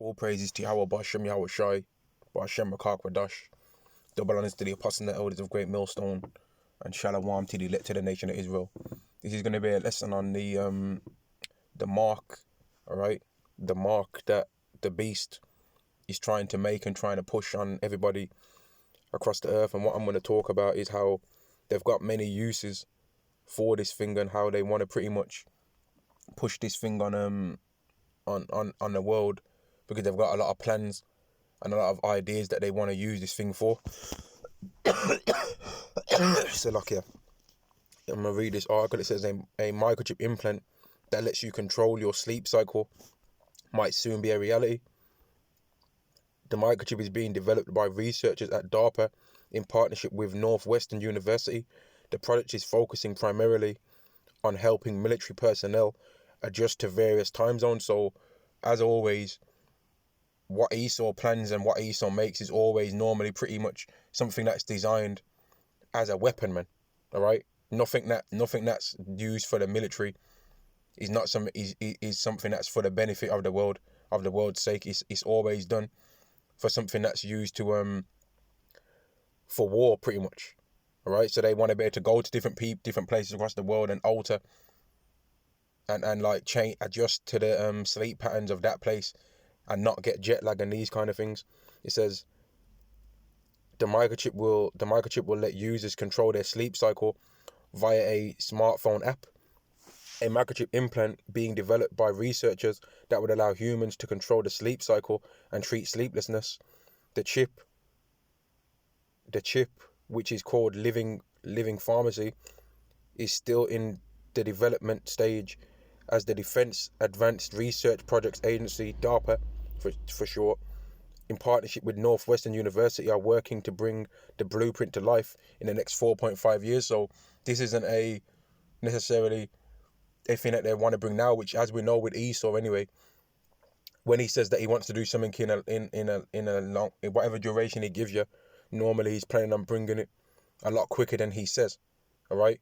All praises to Yahweh Bashem, Yahweh Shai, Bashem Rakak Radash. Double honors to the apostles and the elders of Great Millstone, and Shalom to the elect to the nation of Israel. This is going to be a lesson on the mark, alright? The mark that the beast is trying to make and trying to push on everybody across the earth. And what I'm going to talk about is how they've got many uses for this thing and how they want to pretty much push this thing on the world, because they've got a lot of plans and a lot of ideas that they want to use this thing for. So like, yeah, I'm going to read this article. It says a microchip implant that lets you control your sleep cycle might soon be a reality. The microchip is being developed by researchers at DARPA in partnership with Northwestern University. The project is focusing primarily on helping military personnel adjust to various time zones. So, as always, what ESO plans and what ESO makes is always normally pretty much something that's designed as a weapon, man. All right, nothing that's used for the military is not some is something that's for the benefit of the world's sake. It's always done for something that's used to for war, pretty much. All right, so they want to be able to go to different places across the world and alter and like adjust to the sleep patterns of that place and not get jet lag and these kind of things. It says the microchip will let users control their sleep cycle via a smartphone app. A microchip implant being developed by researchers that would allow humans to control the sleep cycle and treat sleeplessness. The chip, which is called Living Pharmacy, is still in the development stage as the Defense Advanced Research Projects Agency, DARPA for short, in partnership with Northwestern University, are working to bring the blueprint to life in the next 4.5 years. So this isn't necessarily a thing that they want to bring now, which, as we know with Esau anyway, when he says that he wants to do something in a long, in whatever duration he gives you, normally he's planning on bringing it a lot quicker than he says. All right,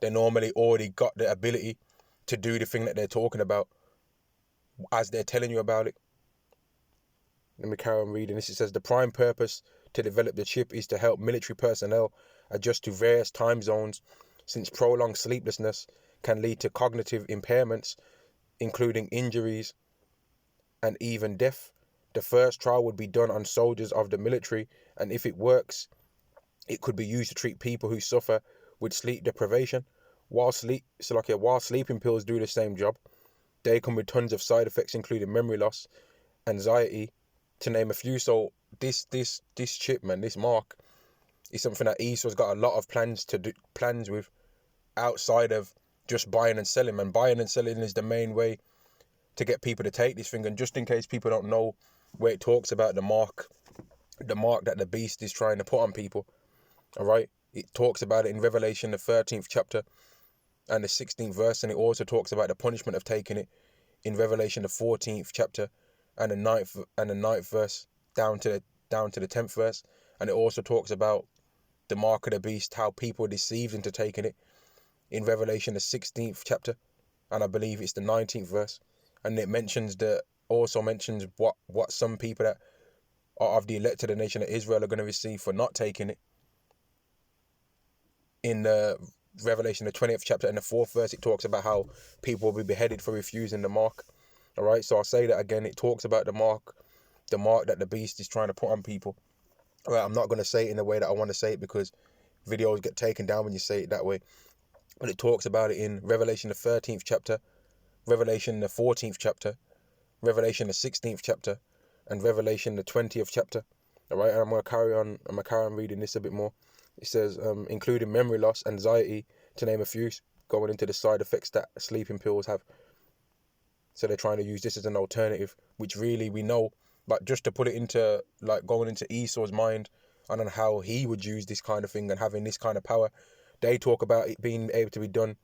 they normally already got the ability to do the thing that they're talking about as they're telling you about it. Let me carry on reading this. It says the prime purpose to develop the chip is to help military personnel adjust to various time zones, since prolonged sleeplessness can lead to cognitive impairments, including injuries and even death. The first trial would be done on soldiers of the military, and if it works, it could be used to treat people who suffer with sleep deprivation. While sleeping pills do the same job, they come with tons of side effects, including memory loss, anxiety, to name a few. So this chip, man, this mark, is something that ESO's got a lot of plans with, outside of just buying and selling. And buying and selling is the main way to get people to take this thing. And just in case people don't know, where it talks about the mark that the beast is trying to put on people, all right, it talks about it in Revelation, the 13th chapter and the 16th verse, and it also talks about the punishment of taking it in Revelation, the 14th chapter and the 9th verse down to the 10th verse. And it also talks about the mark of the beast, how people are deceived into taking it in Revelation, the 16th chapter, and I believe it's the 19th verse. And it mentions what some people that are of the elect to the nation of Israel are going to receive for not taking it. In the Revelation, the 20th chapter and the 4th verse, it talks about how people will be beheaded for refusing the mark. All right, so I'll say that again. It talks about the mark that the beast is trying to put on people. All right, I'm not going to say it in the way that I want to say it, because videos get taken down when you say it that way. But it talks about it in Revelation, the 13th chapter, Revelation, the 14th chapter, Revelation, the 16th chapter, and Revelation, the 20th chapter. All right, and I'm going to carry on reading this a bit more. It says, including memory loss, anxiety, to name a few, going into the side effects that sleeping pills have. So they're trying to use this as an alternative, which really we know, but just to put it into, like, going into Esau's mind and on how he would use this kind of thing and having this kind of power, they talk about it being able to be done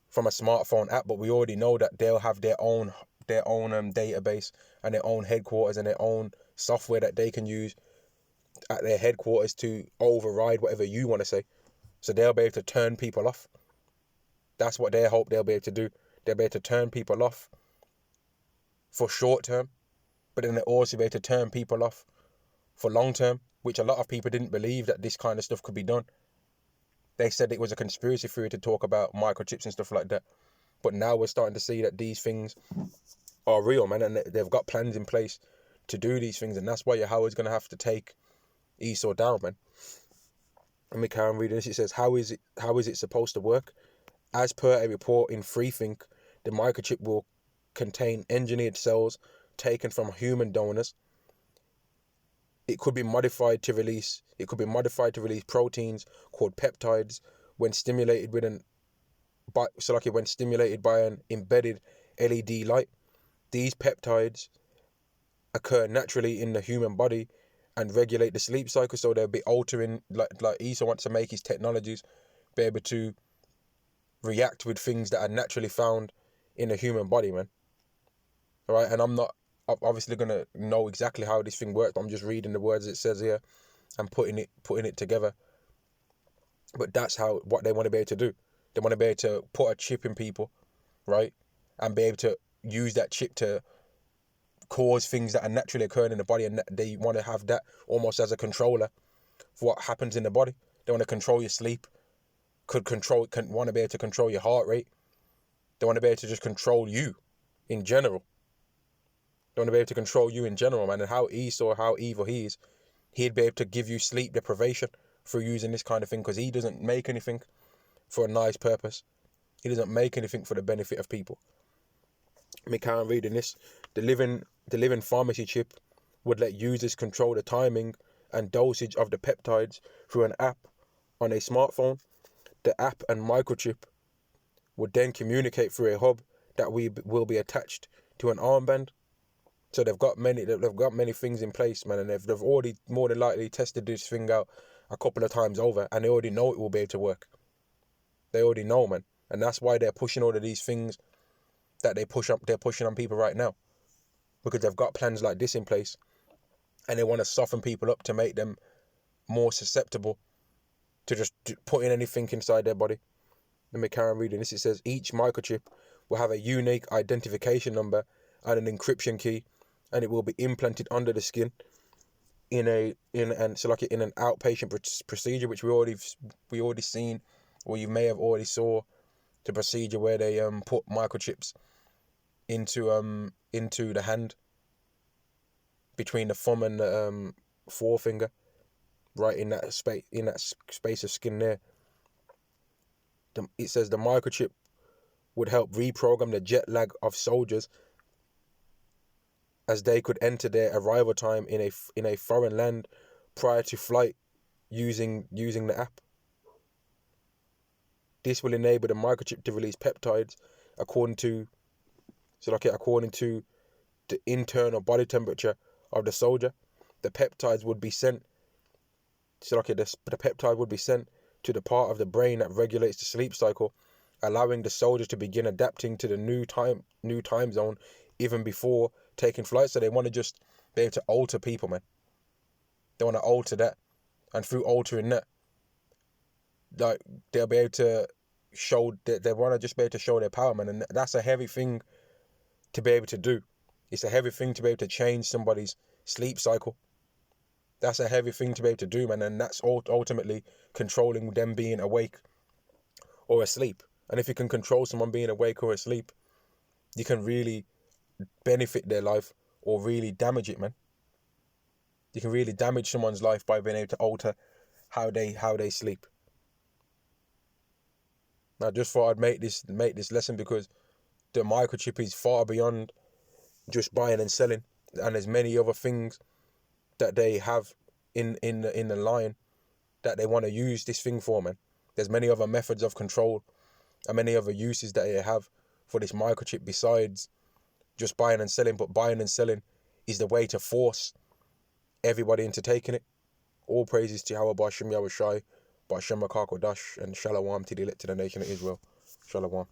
from a smartphone app, but we already know that they'll have their own database and their own headquarters and their own software that they can use at their headquarters to override whatever you want to say. So they'll be able to turn people off. That's what they hope they'll be able to do. They'll be able to turn people off for short term but then they're also able to turn people off for long term, which a lot of people didn't believe that this kind of stuff could be done. They said it was a conspiracy theory to talk about microchips and stuff like that. But now we're starting to see that these things are real, man, and they've got plans in place to do these things, and that's why Howard's going to have to take Esau down, man. Let me carry on reading this. It says, how is it supposed to work? As per a report in Freethink, the microchip will contain engineered cells taken from human donors. It could be modified to release proteins called peptides when stimulated by an embedded LED light. These peptides occur naturally in the human body and regulate the sleep cycle, so they'll be altering, like Esau wants to make his technologies be able to react with things that are naturally found in the human body, man. All right, and I'm not obviously gonna know exactly how this thing works, but I'm just reading the words it says here and putting it together. But that's what they want to be able to do. They want to be able to put a chip in people, right, and be able to use that chip to cause things that are naturally occurring in the body, and they want to have that almost as a controller for what happens in the body. They want to control your sleep, want to be able to control your heart rate. They want to be able to just control you in general. They want to be able to control you in general, man. And how evil he is, he'd be able to give you sleep deprivation through using this kind of thing, because he doesn't make anything for a nice purpose. He doesn't make anything for the benefit of people. Let me carry on reading this. The living pharmacy chip would let users control the timing and dosage of the peptides through an app on a smartphone. The app and microchip would then communicate through a hub that will be attached to an armband. So they've got many things in place, man, and they've already more than likely tested this thing out a couple of times over, and they already know it will be able to work. They already know, man, and that's why they're pushing all of these things that they're pushing on people right now, because they've got plans like this in place, and they want to soften people up to make them more susceptible to just putting anything inside their body. Let me carry on reading this. It says each microchip will have a unique identification number and an encryption key, and it will be implanted under the skin in an outpatient procedure, which we already seen, or you may have already saw the procedure where they put microchips into the hand between the thumb and the forefinger, right in that space of skin there. It says the microchip would help reprogram the jet lag of soldiers, as they could enter their arrival time in a foreign land prior to flight using the app. This will enable the microchip to release peptides according to the internal body temperature of the soldier. The peptide would be sent to the part of the brain that regulates the sleep cycle, allowing the soldiers to begin adapting to the new time zone even before taking flight. So they want to just be able to alter people, man. They want to alter that, and through altering that, like, they'll be able to show that they want to just be able to show their power, man. And that's a heavy thing to be able to do. It's a heavy thing to be able to change somebody's sleep cycle. That's a heavy thing to be able to do, man. And that's ultimately controlling them being awake or asleep. And if you can control someone being awake or asleep, you can really benefit their life or really damage it, man. You can really damage someone's life by being able to alter how they sleep. Now, just thought I'd make this lesson, because the microchip is far beyond just buying and selling, and there's many other things that they have in the line that they want to use this thing for, man. There's many other methods of control and many other uses that they have for this microchip besides just buying and selling. But buying and selling is the way to force everybody into taking it. All praises to Yahweh Ba'Shem Yahweh Shai, Ba'Shem Makar Kodash, and Shalom to the elect to the nation of Israel. Shalom.